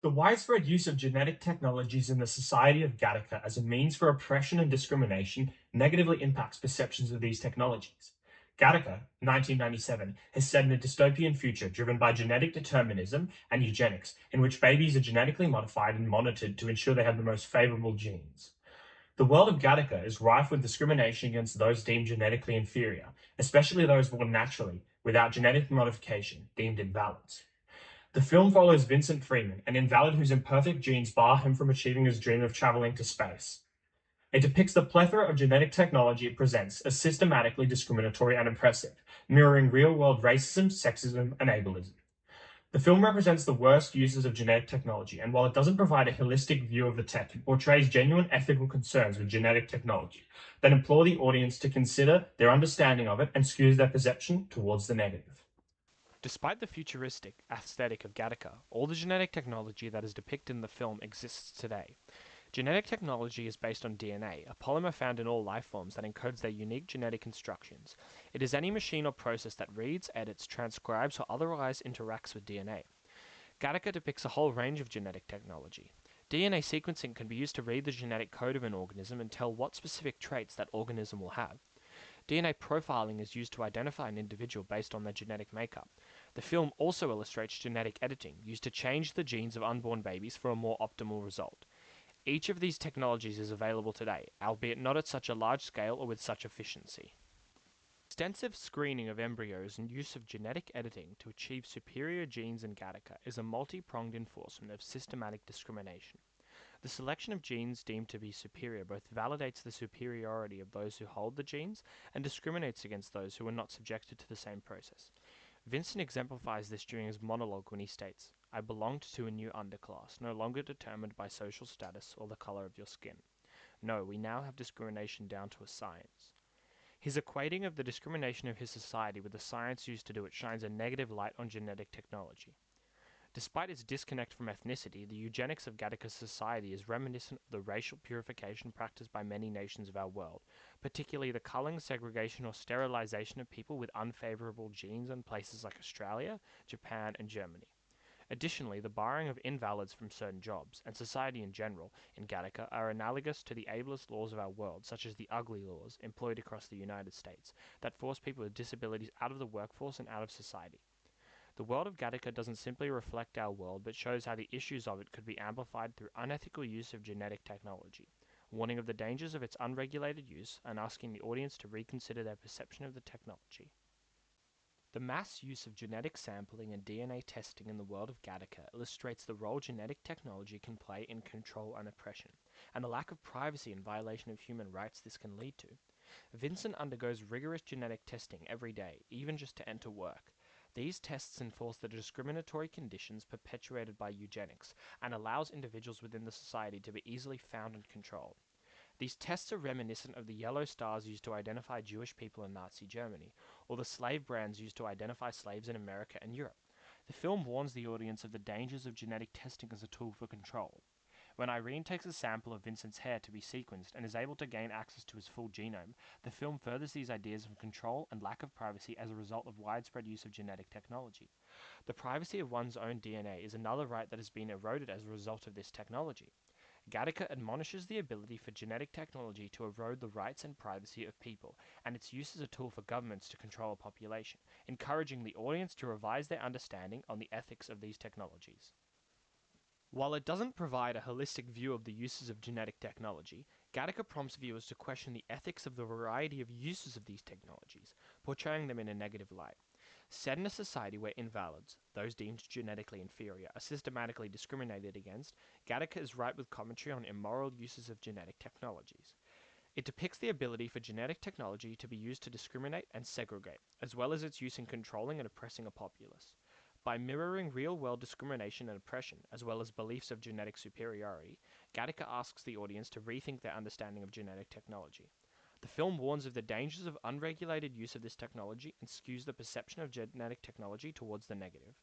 The widespread use of genetic technologies in the society of Gattaca as a means for oppression and discrimination negatively impacts perceptions of these technologies. Gattaca, 1997, has set in a dystopian future driven by genetic determinism and eugenics, in which babies are genetically modified and monitored to ensure they have the most favorable genes. The world of Gattaca is rife with discrimination against those deemed genetically inferior, especially those born naturally, without genetic modification, deemed invalids. The film follows Vincent Freeman, an invalid whose imperfect genes bar him from achieving his dream of traveling to space. It depicts the plethora of genetic technology it presents as systematically discriminatory and oppressive, mirroring real-world racism, sexism, and ableism. The film represents the worst uses of genetic technology, and while it doesn't provide a holistic view of the tech, it portrays genuine ethical concerns with genetic technology that implore the audience to consider their understanding of it and skews their perception towards the negative. Despite the futuristic aesthetic of Gattaca, all the genetic technology that is depicted in the film exists today. Genetic technology is based on DNA, a polymer found in all life forms that encodes their unique genetic instructions. It is any machine or process that reads, edits, transcribes, or otherwise interacts with DNA. Gattaca depicts a whole range of genetic technology. DNA sequencing can be used to read the genetic code of an organism and tell what specific traits that organism will have. DNA profiling is used to identify an individual based on their genetic makeup. The film also illustrates genetic editing, used to change the genes of unborn babies for a more optimal result. Each of these technologies is available today, albeit not at such a large scale or with such efficiency. Extensive screening of embryos and use of genetic editing to achieve superior genes in Gattaca is a multi-pronged enforcement of systematic discrimination. The selection of genes deemed to be superior both validates the superiority of those who hold the genes and discriminates against those who are not subjected to the same process. Vincent exemplifies this during his monologue when he states, "I belonged to a new underclass, no longer determined by social status or the color of your skin. No, we now have discrimination down to a science." His equating of the discrimination of his society with the science used to do it shines a negative light on genetic technology. Despite its disconnect from ethnicity, the eugenics of Gattaca's society is reminiscent of the racial purification practiced by many nations of our world, particularly the culling, segregation, or sterilization of people with unfavorable genes in places like Australia, Japan, and Germany. Additionally, the barring of invalids from certain jobs, and society in general, in Gattaca are analogous to the ableist laws of our world, such as the ugly laws employed across the United States, that force people with disabilities out of the workforce and out of society. The world of Gattaca doesn't simply reflect our world, but shows how the issues of it could be amplified through unethical use of genetic technology, warning of the dangers of its unregulated use, and asking the audience to reconsider their perception of the technology. The mass use of genetic sampling and DNA testing in the world of Gattaca illustrates the role genetic technology can play in control and oppression, and the lack of privacy and violation of human rights this can lead to. Vincent undergoes rigorous genetic testing every day, even just to enter work. These tests enforce the discriminatory conditions perpetuated by eugenics and allows individuals within the society to be easily found and controlled. These tests are reminiscent of the yellow stars used to identify Jewish people in Nazi Germany, or the slave brands used to identify slaves in America and Europe. The film warns the audience of the dangers of genetic testing as a tool for control. When Irene takes a sample of Vincent's hair to be sequenced and is able to gain access to his full genome, the film furthers these ideas of control and lack of privacy as a result of widespread use of genetic technology. The privacy of one's own DNA is another right that has been eroded as a result of this technology. Gattaca admonishes the ability for genetic technology to erode the rights and privacy of people, and its use as a tool for governments to control a population, encouraging the audience to revise their understanding on the ethics of these technologies. While it doesn't provide a holistic view of the uses of genetic technology, Gattaca prompts viewers to question the ethics of the variety of uses of these technologies, portraying them in a negative light. Set in a society where invalids, those deemed genetically inferior, are systematically discriminated against, Gattaca is ripe with commentary on immoral uses of genetic technologies. It depicts the ability for genetic technology to be used to discriminate and segregate, as well as its use in controlling and oppressing a populace. By mirroring real-world discrimination and oppression, as well as beliefs of genetic superiority, Gattaca asks the audience to rethink their understanding of genetic technology. The film warns of the dangers of unregulated use of this technology and skews the perception of genetic technology towards the negative.